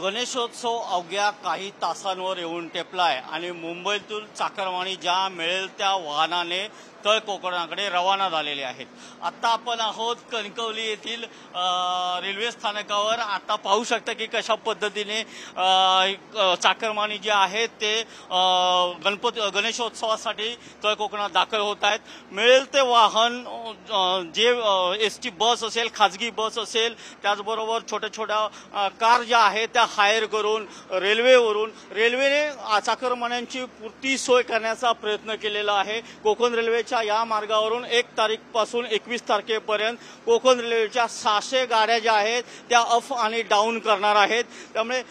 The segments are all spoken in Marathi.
गणेशोत्सव अवघ्या काही तासांवर येऊन टेपलाय आणि मुंबईतून चाकरमानी ज्या मिळेल त्या वाहनाने तळ कोकणाकडे रवाना झालेले आहेत। आता आपण आहोत कणकवली येथील रेल्वे स्थानकावर। आता पाहू शकता की कशा पद्धतीने चाकरमानी जे आहेत ते गणेशोत्सवासाठी तळ कोकणात दाखल होत आहेत। मिळेल ते वाहन जे एसटी बस असेल, खाजगी बस असेल, त्याचबरोबर छोट्या छोट्या कार ज्या आहेत त्या हायर करून रेल्वेने चाकरमान्यांची पूर्ती सोय करण्याचा प्रयत्न केलेला आहे। कोकण रेल्वेच्या या मार्गावरून 1 तारीखपासून 21 तारखेपर्यंत कोकण रेल्वेच्या 600 गाड्या ज्या आहेत त्या अप आणि डाऊन करणार आहेत। त्यामुळे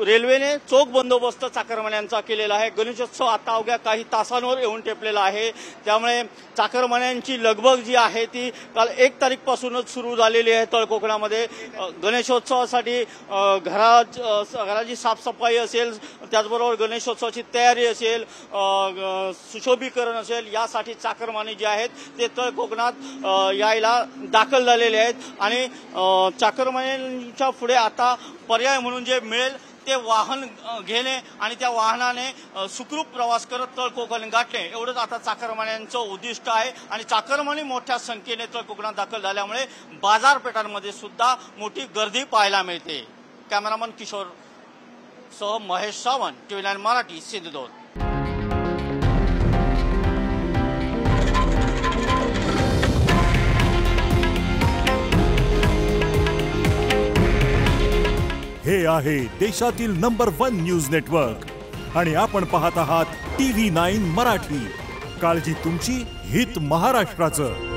रेल्वेने चोख बंदोबस्त चाकरमान्यांचा केलेला आहे। गणेशोत्सव आता अवघ्या काही तासांवर येऊन टेपलेला आहे। त्यामुळे चाकरमान्यांची लगबग जी आहे ती काल 1 तारीखपासूनच सुरू झालेली आहे। तळ कोकणामध्ये गणेशोत्सवासाठी घराची साफसफाई असेल, त्याचबरोबर गणेशोत्सवाची तयारी असेल, सुशोभीकरण असेल, यासाठी चाकरमानी जे आहेत ते तळ कोकणात यायला दाखल झालेले आहेत। आणि चाकरमान्यांच्या पुढे आता पर्याय म्हणून जे मिळेल ते वाहन घेणे आणि त्या वाहनाने सुखरूप प्रवास करत तळ कोकण गाठणे एवढंच आता चाकरमान्यांचं उद्दिष्ट आहे। आणि चाकरमानी मोठ्या संख्येने तळ कोकणात दाखल झाल्यामुळे बाजारपेठांमध्ये सुद्धा मोठी गर्दी पाहायला मिळते। कॅमेरामन किशोर सह महेश सावंत, TV9 मराठी, सिंधुदुर्ग। हे आहे देशातील नंबर 1 न्यूज नेटवर्क आणि आपण पाहत आहात TV9 मराठी। काळजी तुमची, हित महाराष्ट्राचं।